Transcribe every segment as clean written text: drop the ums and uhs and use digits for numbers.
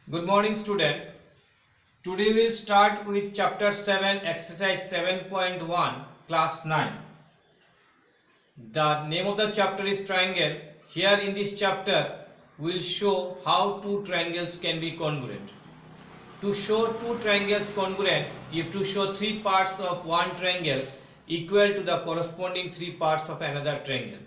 Good morning, student. Today we will start with chapter 7, exercise 7.1, class 9. The name of the chapter is triangle. Here in this chapter, we will show how two triangles can be congruent. To show two triangles congruent, you have to show three parts of one triangle equal to the corresponding three parts of another triangle.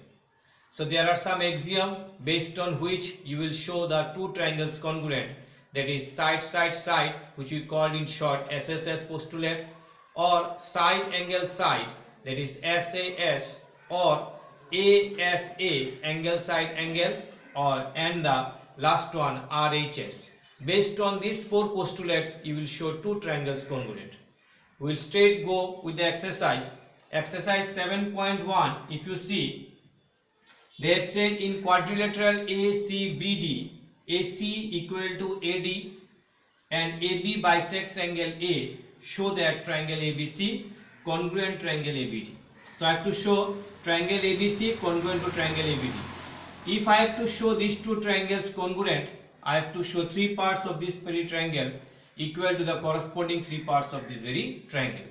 So there are some axiom based on which you will show the two triangles congruent, that is side side side, which we called in short SSS postulate, or side angle side, that is SAS, or ASA angle side angle, or and the last one RHS. Based on these four postulates you will show two triangles congruent. We will straight go with the exercise. Exercise 7.1, if you see, they have said in quadrilateral ACBD, AC equal to AD and AB bisects angle A, show that triangle ABC congruent triangle ABD. So I have to show triangle ABC congruent to triangle ABD. If I have to show these two triangles congruent, I have to show three parts of this very triangle equal to the corresponding three parts of this very triangle.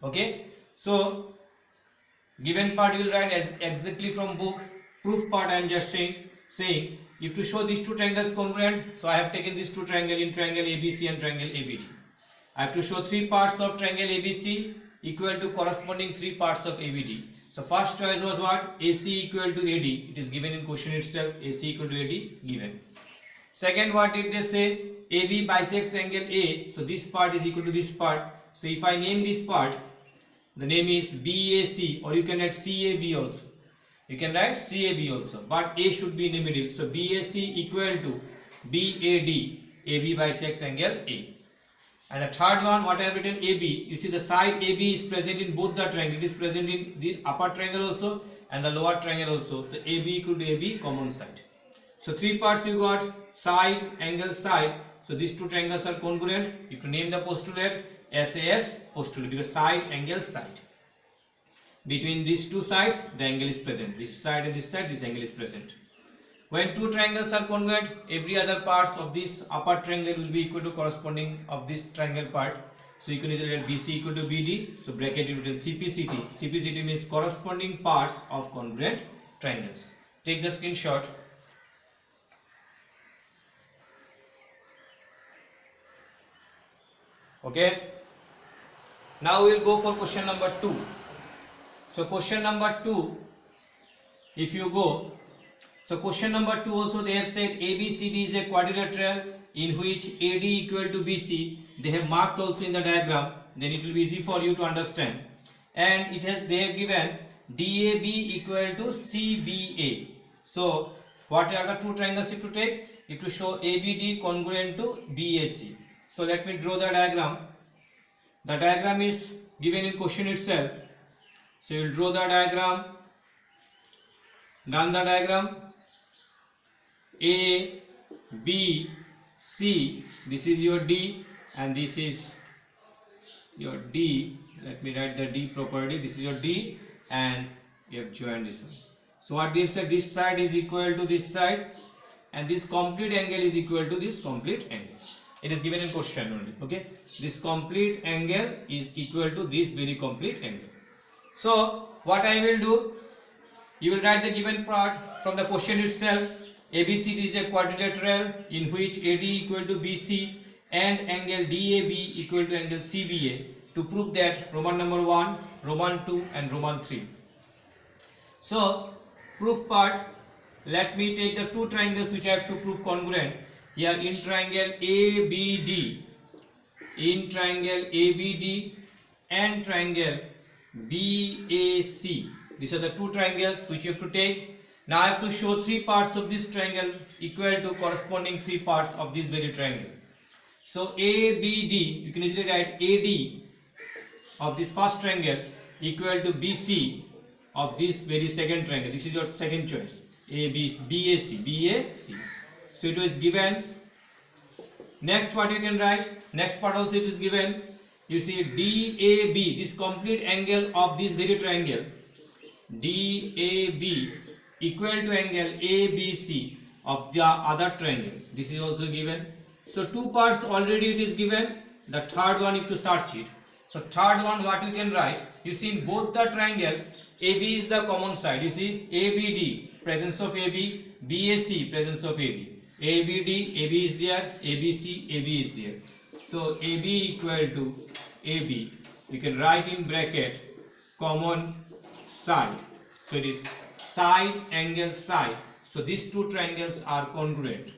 Okay, so given part you will write as exactly from book. Proof part I am just saying if to show these two triangles congruent, so I have taken these two triangles in triangle ABC and triangle ABD. I have to show three parts of triangle ABC equal to corresponding three parts of ABD. So first choice was what? AC equal to AD. It is given in question itself. AC equal to AD given. Second, what did they say? AB bisects angle A. So this part is equal to this part. So if I name this part, the name is BAC, or you can write CAB also. You can write CAB also, but A should be in the middle. So BAC equal to BAD. AB bisects angle A. And the third one, what I have written AB. You see the side AB is present in both the triangle. It is present in the upper triangle also and the lower triangle also. So AB equal to AB, common side. So three parts you got: side, angle, side. So these two triangles are congruent. You have to name the postulate SAS postulate, because side, angle, side. Between these two sides, the angle is present. This side and this side, this angle is present. When two triangles are congruent, every other parts of this upper triangle will be equal to corresponding of this triangle part. So you can easily write BC equal to BD. So bracket it with CPCT. CPCT means corresponding parts of congruent triangles. Take the screenshot. Okay. Now we will go for question number 2. So question number 2, if you go, so question number 2 also they have said ABCD is a quadrilateral in which AD equal to BC. They have marked also in the diagram, then it will be easy for you to understand. And they have given DAB equal to CBA. So what are the two triangles you have to take? You have to show ABD congruent to BAC. So let me draw the diagram. The diagram is given in question itself. So you will draw the diagram. Done the diagram. A, B, C. This is your D and this is your D. Let me write the D properly. This is your D and you have joined this one. So what we have said, this side is equal to this side and this complete angle is equal to this complete angle. It is given in question only. Okay. This complete angle is equal to this very complete angle. So what I will do, you will write the given part from the question itself. ABCD is a quadrilateral in which AD equal to BC and angle DAB equal to angle CBA, to prove that Roman number 1, Roman 2 and Roman 3. So proof part, let me take the two triangles which I have to prove congruent. Here in triangle ABD, and triangle BAC. These are the two triangles which you have to take. Now I have to show three parts of this triangle equal to corresponding three parts of this very triangle. So ABD, you can easily write AD of this first triangle equal to BC of this very second triangle. This is your second choice. BAC. So it was given. Next, what you can write? Next part also it is given. You see DAB, this complete angle of this very triangle, DAB equal to angle ABC of the other triangle. This is also given. So two parts already it is given. The third one you have to search it. So third one, what you can write? You see in both the triangle, AB is the common side. You see ABD, presence of AB, BAC, presence of AB. ABD, AB is there, ABC, AB is there. So AB equal to AB. You can write in bracket common side. So it is side, angle, side. So these two triangles are congruent.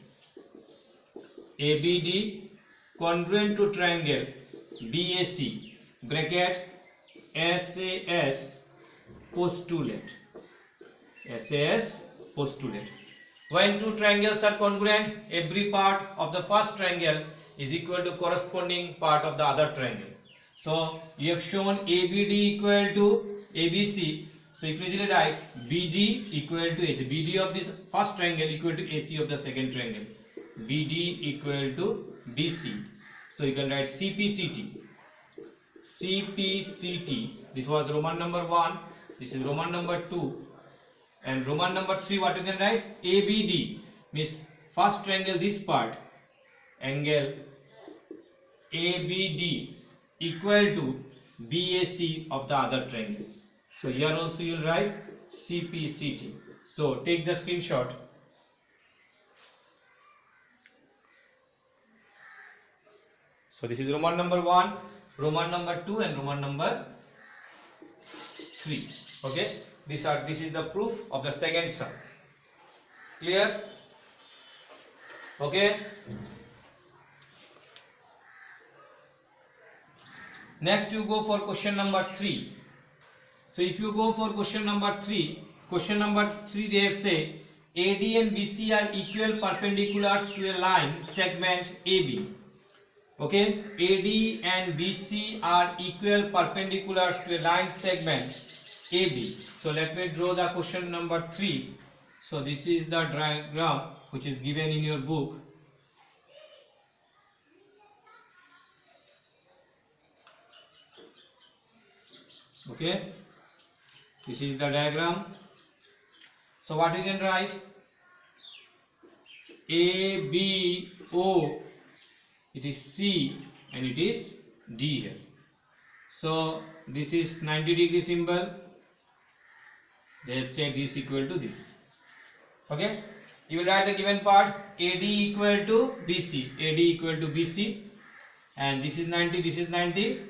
ABD congruent to triangle BAC, bracket SAS postulate. SAS postulate. When two triangles are congruent, every part of the first triangle is equal to corresponding part of the other triangle. So you have shown ABD equal to ABC. So you can easily write BD equal to AC. BD of this first triangle equal to AC of the second triangle. BD equal to BC. So you can write CPCT. CPCT. This was Roman number 1. This is Roman number 2. And Roman number 3, what you can write? ABD means first triangle, this part, angle ABD equal to BAC of the other triangle. So here also you will write CPCT. So take the screenshot. So this is Roman number 1, Roman number 2 and Roman number 3. Okay. This is the proof of the second sum. Clear? Okay. Next you go for question number 3. So if you go for question number 3 they have said AD and BC are equal perpendiculars to a line segment AB. Okay, AD and BC are equal perpendiculars to a line segment AB. So let me draw the question number 3. So this is the diagram which is given in your book. Okay, this is the diagram. So what we can write? ABO, it is C and it is D here. So this is 90-degree symbol. They have said this equal to this. Okay, you will write the given part AD equal to BC, AD equal to BC, and this is 90, this is 90.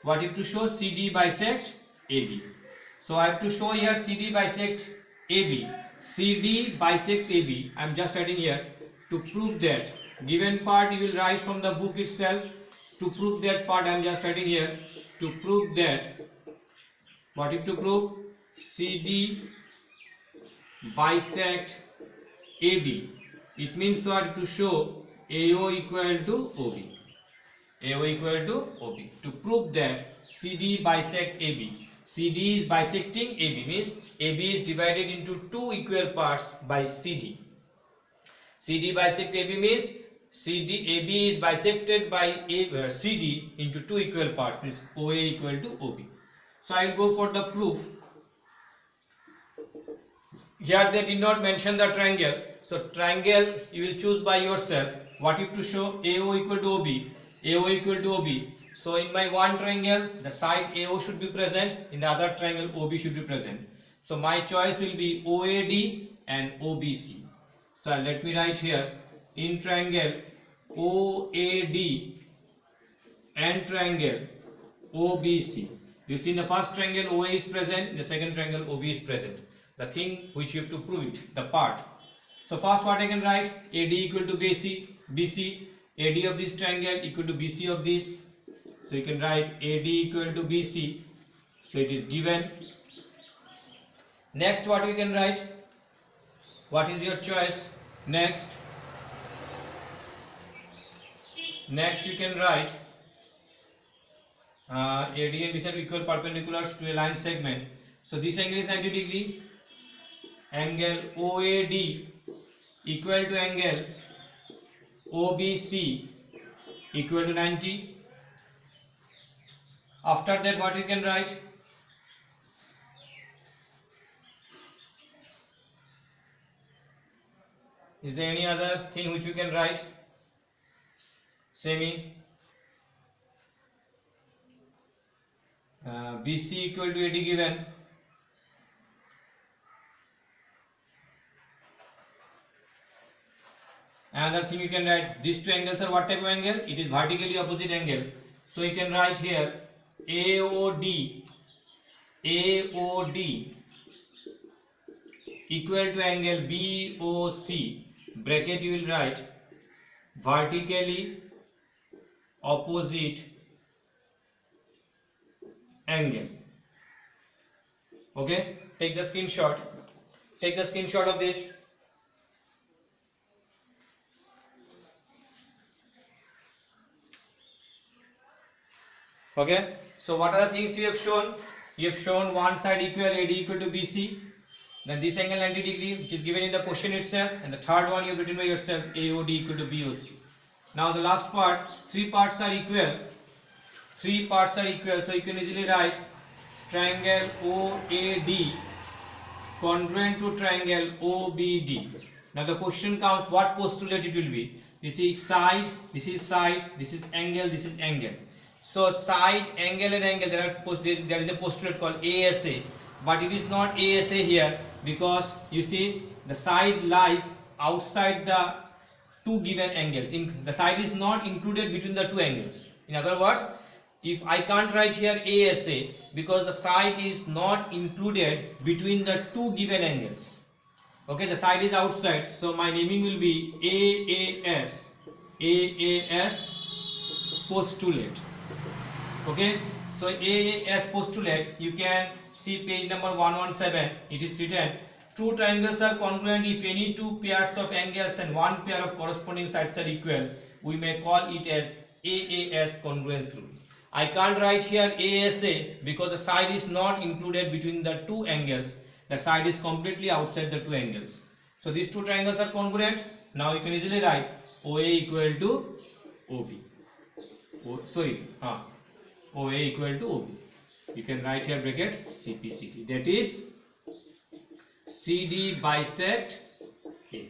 What you have to show? CD bisect AB. So I have to show here CD bisect AB. CD bisect AB. I am just writing here to prove that given part you will write from the book itself. To prove that part I am just writing here to prove that. What is to prove? CD bisect AB. It means what? To show AO equal to OB. AO equal to OB. To prove that CD bisect AB. CD is bisecting AB, means AB is divided into two equal parts by CD. CD bisect AB means AB is bisected by CD into two equal parts, means OA equal to OB. So I will go for the proof. Here they did not mention the triangle. So triangle you will choose by yourself. What you have to show? AO equal to OB. AO equal to OB. So in my one triangle, the side AO should be present. In the other triangle, OB should be present. So my choice will be OAD and OBC. So let me write here in triangle OAD and triangle OBC. You see in the first triangle OA is present, in the second triangle OB is present. The thing which you have to prove it, the part. So first what I can write? AD equal to BC, AD of this triangle equal to BC of this. So you can write AD equal to BC. So it is given. Next what you can write? What is your choice? Next you can write AD and BC are equal perpendiculars to a line segment. So this angle is 90 degree. Angle OAD equal to angle OBC equal to 90. After that what you can write? Is there any other thing which you can write? semi, BC equal to AD given. Another thing you can write, these two angles are what type of angle? It is vertically opposite angle. So you can write here AOD equal to angle BOC, bracket you will write vertically opposite angle. Okay, take the screenshot of this. Okay, so what are the things you have shown? You have shown one side equal, AD equal to BC, then this angle 90 degree which is given in the question itself, and the third one you have written by yourself, AOD equal to BOC. Now the last part, three parts are equal, so you can easily write triangle OAD congruent to triangle OBD. Now the question comes, what postulate it will be? This is side, this is angle, this is angle. So side, angle and angle, there is a postulate called ASA, but it is not ASA here because you see the side lies outside the two given angles. The side is not included between the two angles. In other words, if I can't write here ASA because the side is not included between the two given angles. Okay, the side is outside, so my naming will be AAS postulate. Okay, so AAS postulate, you can see page number 117. It is written, two triangles are congruent if any two pairs of angles and one pair of corresponding sides are equal. We may call it as AAS congruence rule. I can't write here ASA because the side is not included between the two angles. The side is completely outside the two angles. So these two triangles are congruent. Now you can easily write OA equal to OB. OA equal to OB. You can write here bracket CPCD. That is CD bisect AB.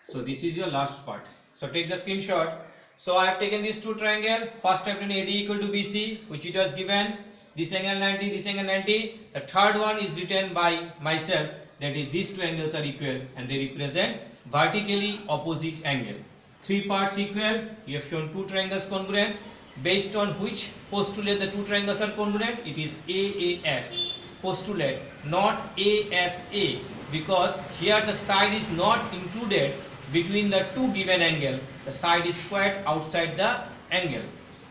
So this is your last part. So take the screenshot. So I have taken these two triangles. First I have written AD equal to BC, which it was given. This angle 90, this angle 90. The third one is written by myself. That is, these two angles are equal and they represent vertically opposite angle. Three parts equal. You have shown two triangles congruent. Based on which postulate the two triangles are congruent? It is AAS postulate, not ASA, because here the side is not included between the two given angle. The side is quite outside the angle.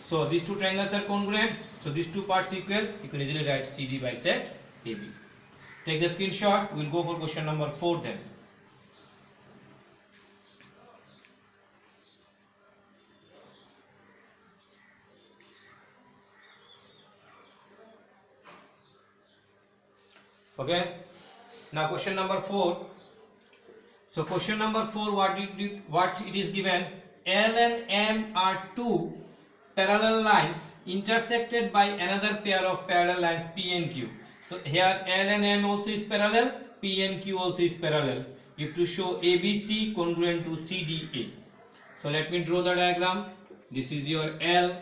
So these two triangles are congruent. So these two parts equal. You can easily write CD bisect AB. Take the screenshot. We will go for question number 4 then. Okay. Now question number 4. So question number 4, what it is given? L and M are two parallel lines intersected by another pair of parallel lines P and Q. So here L and M also is parallel, P and Q also is parallel. You have to show ABC congruent to CDA. So let me draw the diagram. This is your L,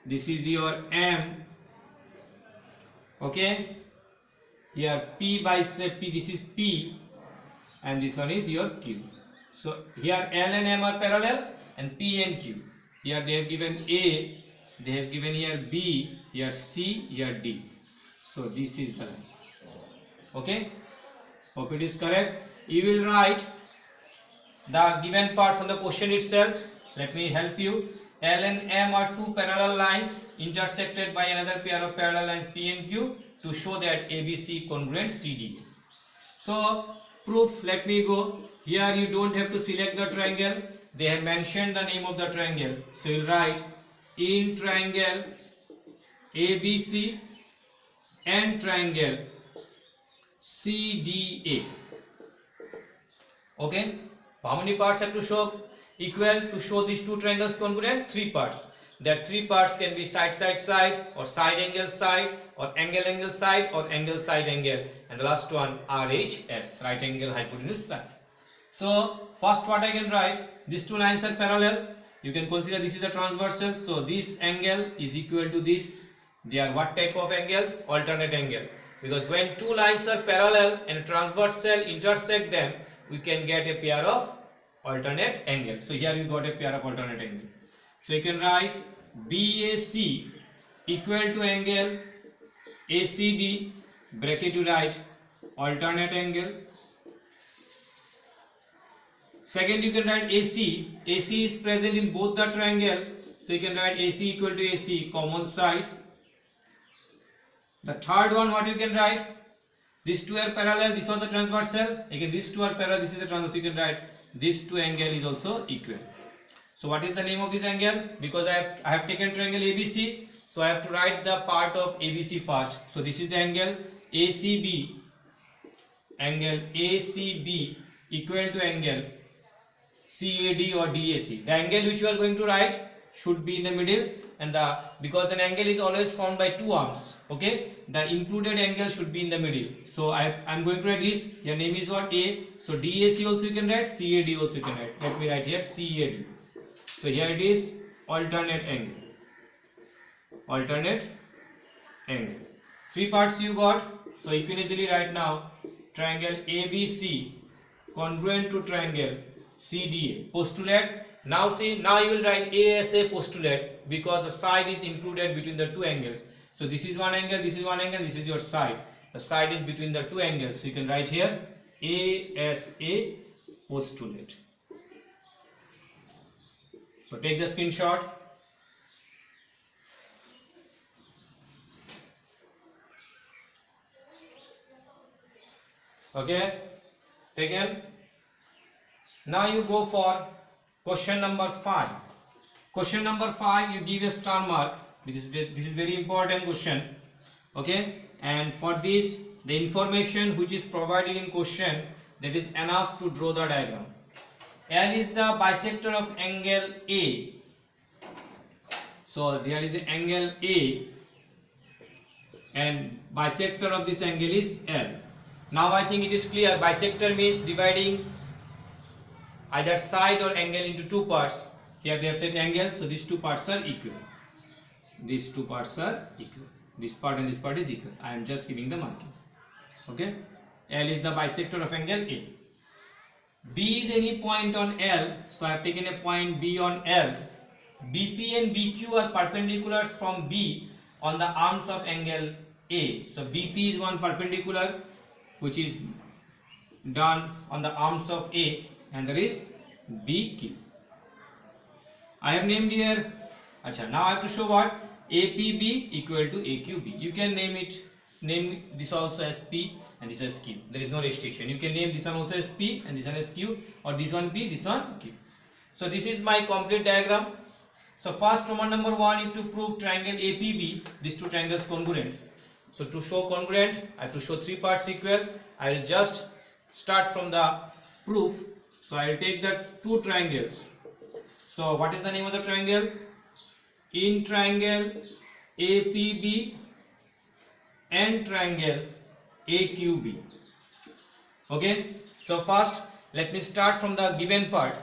this is your M. Okay. Here P bisect P, this is P, and this one is your Q. So here L and M are parallel and P and Q. Here they have given A, they have given here B, here C, here D. So this is the line. Okay. Hope it is correct. You will write the given part from the question itself. Let me help you. L and M are two parallel lines intersected by another pair of parallel lines P and Q to show that ABC congruent CDA. So proof, let me go. Here you don't have to select the triangle. They have mentioned the name of the triangle. So you will write in triangle ABC and triangle CDA. Okay. How many parts have to show? Equal to show these two triangles congruent? 3 parts. That 3 parts can be side side or side angle side or angle side or angle side angle, and the last one RHS, right angle hypotenuse side. So first what I can write, these two lines are parallel. you can consider this is a transversal. So this angle is equal to this. They are what type of angle? Alternate angle. Because when two lines are parallel and transversal intersect them, we can get a pair of alternate angle. So here you got a pair of alternate angle. So you can write BAC equal to angle ACD, bracket you write alternate angle. Second, you can write AC. AC is present in both the triangle, so you can write AC equal to AC, common side. The third one, what you can write? These two are parallel. This was a transversal. Again, these two are parallel. This is a transversal. You can write these two angle is also equal. So what is the name of this angle? Because I have taken triangle ABC, so I have to write the part of ABC first. So this is the angle ACB. Angle ACB equal to angle CAD or DAC. The angle which you are going to write should be in the middle, and because an angle is always formed by two arms, okay, the included angle should be in the middle. So I'm going to write this. Your name is what? A. So DAC also you can write, CAD also you can write. Let me write here CAD. So here it is alternate angle. Alternate angle. Three parts you got. So you can easily write now triangle ABC congruent to triangle CDA. Postulate. Now see, now you will write A as a postulate because the side is included between the two angles. So this is one angle, this is one angle, this is your side. The side is between the two angles. So you can write here A as a postulate. So take the screenshot. Okay, taken. Now you go for question number 5. Question number 5, you give a star mark because this is very important question. Okay, and for this, the information which is provided in question, that is enough to draw the diagram. L is the bisector of angle A. So there is an angle A, and bisector of this angle is L. Now I think it is clear. Bisector means dividing either side or angle into two parts. Here they have said angle, so these two parts are equal. These two parts are equal. This part and this part is equal. I am just giving the marking. Okay. L is the bisector of angle A. B is any point on L, so I have taken a point B on L. BP and BQ are perpendiculars from B on the arms of angle A. So BP is one perpendicular which is done on the arms of A, and there is BQ. I have named here. Acha, now I have to show what? APB equal to AQB. You can name this also as P and this as Q. There is no restriction. You can name this one also as P and this one as Q, or this one P, this one Q. So this is my complete diagram. So first, Roman number 1, you have to prove triangle APB, these two triangles congruent. So to show congruent, I have to show three parts equal. I will just start from the proof. So I will take the two triangles. So what is the name of the triangle? In triangle APB and triangle AQB. Okay. So first, let me start from the given part.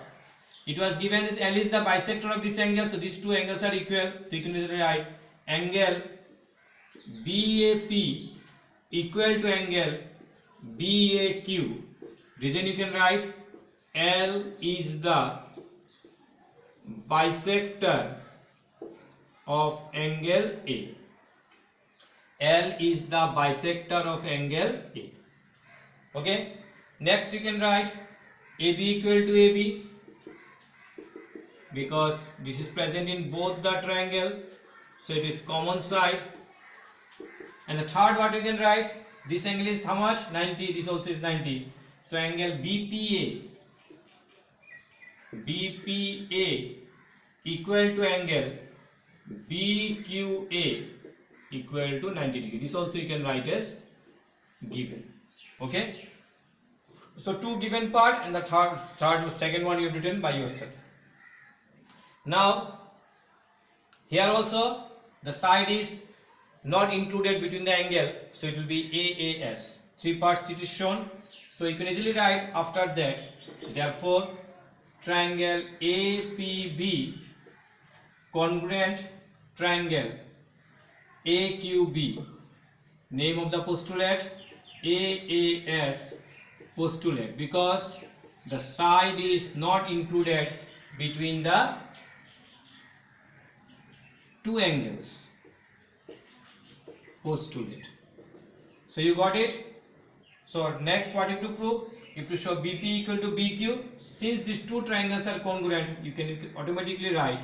It was given this L is the bisector of this angle, so these two angles are equal. So you can write angle BAP equal to angle BAQ. Reason you can write L is the bisector of angle A. L is the bisector of angle A. Okay. Next you can write AB equal to AB because this is present in both the triangle, so it is common side. And the third, what you can write, this angle is how much? 90. This also is 90. So angle BPA equal to angle BQA equal to 90 degree. This also you can write as given. Okay. So two given part, and the second one you have written by yourself. Now here also the side is not included between the angle, so it will be AAS. Three parts it is shown, so you can easily write after that. Therefore triangle APB congruent triangle AQB. Name of the postulate AAS postulate, because the side is not included between the two angles. Postulate. So you got it. So next, what you have to prove? You have to show BP equal to BQ. Since these two triangles are congruent, you can automatically write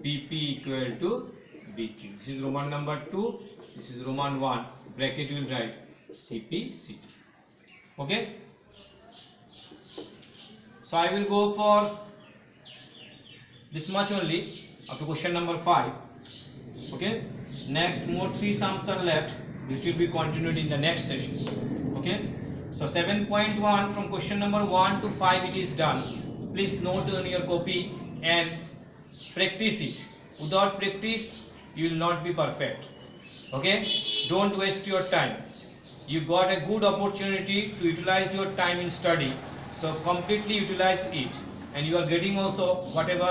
BP equal to BQ. This is Roman number 2. This is Roman 1. Bracket you will write CP CT. Okay. So I will go for this much only up to question number 5. Okay. Next, more 3 sums are left. This will be continued in the next session. Okay. So 7.1 from question number 1 to 5 it is done. Please note on your copy and practice it. Without practice, you will not be perfect. Okay. Don't waste your time. You got a good opportunity to utilize your time in study. So completely utilize it, and you are getting also whatever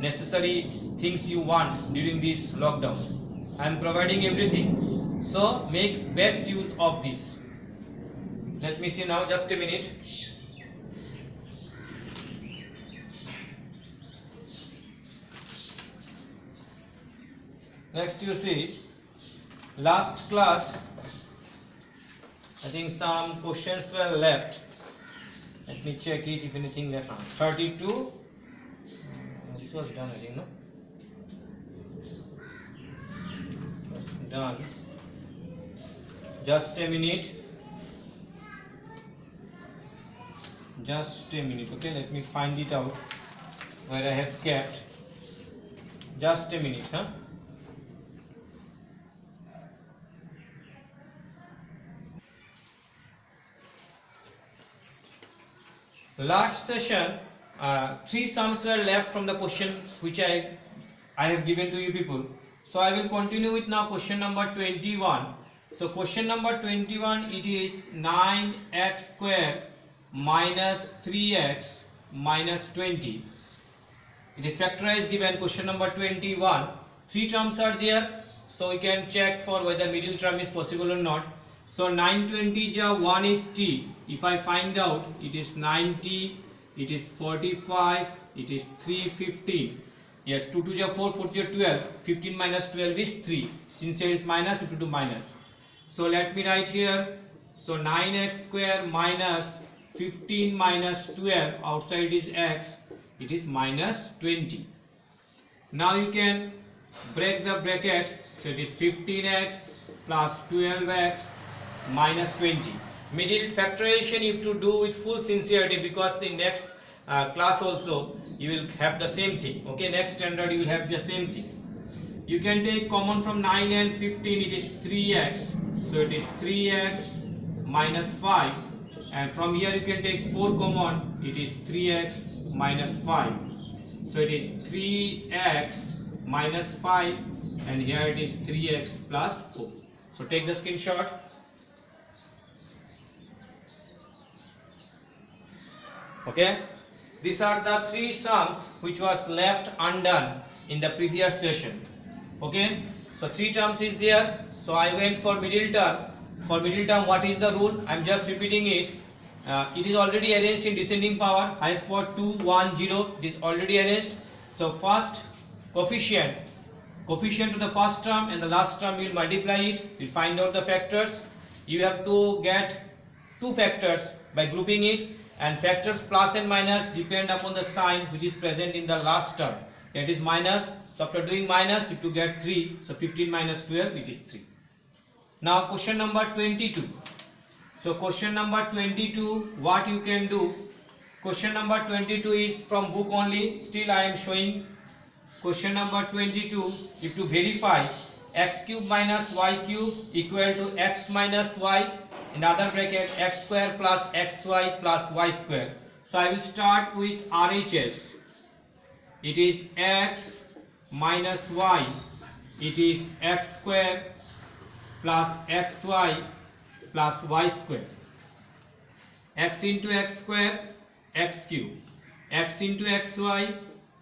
necessary things you want during this lockdown. I am providing everything. So make best use of this. Let me see now, just a minute. Next you see, last class I think some questions were left. Let me check it if anything left. 32. This was done, I think, no? It was done. Just a minute. Just a minute. Okay, let me find it out where I have kept. Just a minute, huh? Last session, 3 sums were left from the questions which I have given to you people. So I will continue with now question number 21. So question number 21, it is 9x square minus 3x minus 20. It is factorized given. Question number 21. 3 terms are there, so we can check for whether middle term is possible or not. So 920 is 180. If I find out, it is 90, it is 45, it is 315. Yes, 2 to 4, 4 to 12. 15 minus 12 is 3. Since here is minus, it will do minus. So let me write here. So 9x square minus 15 minus 12, outside is x, it is minus 20. Now you can break the bracket. So it is 15x plus 12x minus 20. Middle factorization you have to do with full sincerity, because in next class also you will have the same thing. Okay, next standard you will have the same thing. You can take common from 9 and 15, it is 3x. So it is 3x minus 5. And from here you can take 4 common, it is 3x minus 5. So it is 3x minus 5, and here it is 3x plus 4. So take the screenshot. Okay, these are the 3 sums which was left undone in the previous session. Okay, so 3 terms is there. So I went for middle term. For middle term, what is the rule? I am just repeating it. It is already arranged in descending power. Highest power 2, 1, 0. It is already arranged. So first coefficient to the first term and the last term, you will multiply it. You will find out the factors. You have to get 2 factors by grouping it, and factors plus and minus depend upon the sign which is present in the last term. That is minus. So after doing minus, you have to get 3. So 15 minus 12, it is 3. Now question number 22. So question number 22, what you can do? Question number 22 is from book only. Still I am showing. Question number 22, if to verify x cube minus y cube equal to x minus y, in other bracket x square plus xy plus y square. So I will start with RHS. It is x minus y. It is x square plus xy plus y square. X into x square, x cube. X into xy,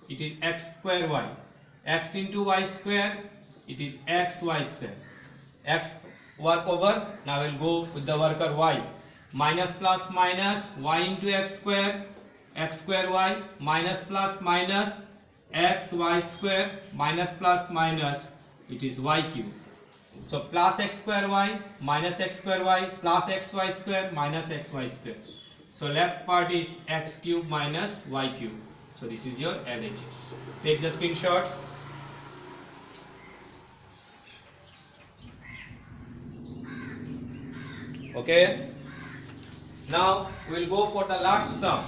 it is x square y. x into y square, it is xy square. X work over, now we'll go with the worker y. Minus plus minus y into x square y, minus plus minus x y square, minus plus minus, it is y cube. So plus x square y minus x square y plus xy square minus xy square. So left part is x cube minus y cube. So this is your LHS. Take the screenshot. Okay. Now we will go for the last sum.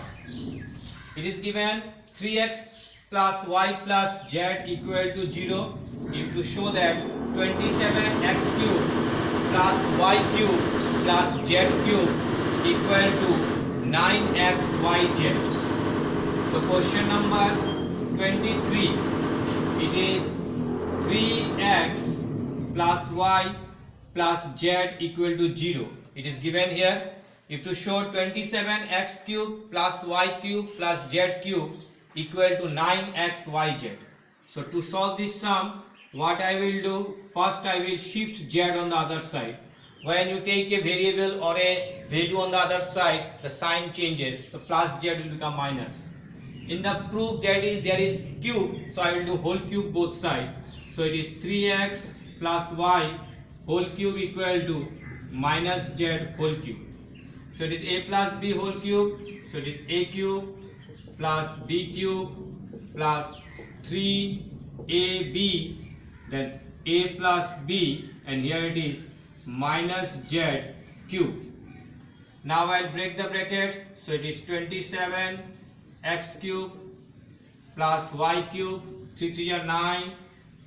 It is given 3x plus y plus z equal to 0. If to show that 27x cube plus y cube plus z cube equal to 9xyz. So question number 23, it is 3x plus y plus z equal to 0. It is given here. If to show 27x cube plus y cube plus z cube equal to 9xyz. So to solve this sum, what I will do, first I will shift z on the other side. When you take a variable or a value on the other side, the sign changes. So plus z will become minus. In the proof that is there is cube, so I will do whole cube both sides. So it is 3x plus y whole cube equal to minus z whole cube. So it is a plus b whole cube. So it is a cube plus b cube plus 3ab, then a plus b, and here it is minus z cube. Now I'll break the bracket. So it is 27x cube plus y cube, 3 3 are 9,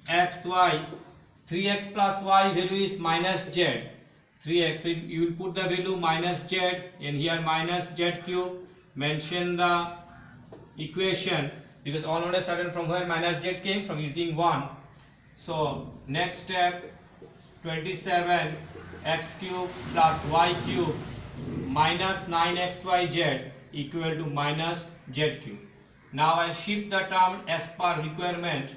xy, 3x plus y value is minus z, 3x, so you will put the value minus z, and here minus z cube. Mention the equation, because all not certain from where minus z came, from using 1. So next step, 27x cube plus y cube minus 9xyz equal to minus z cube. Now I shift the term as per requirement.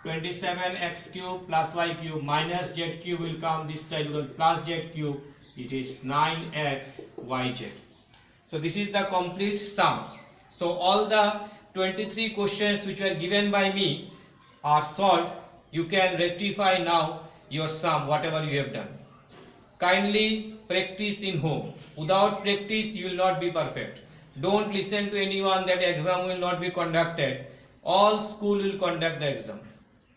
27x cube plus y cube minus z cube will come this side, because plus z cube, it is 9xyz. So this is the complete sum. So all the 23 questions which were given by me are solved. You can rectify now your sum, whatever you have done. Kindly practice in home. Without practice, you will not be perfect. Don't listen to anyone that exam will not be conducted. All school will conduct the exam.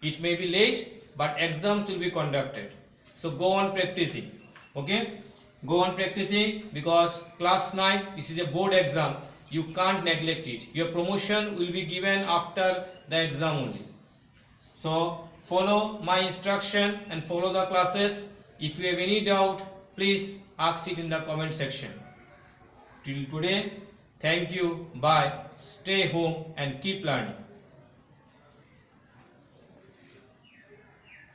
It may be late, but exams will be conducted. So go on practicing. Okay? Go on practicing, because class 9, this is a board exam. You can't neglect it. Your promotion will be given after the exam only. So follow my instruction and follow the classes. If you have any doubt, please ask it in the comment section. Till today, thank you. Bye. Stay home and keep learning.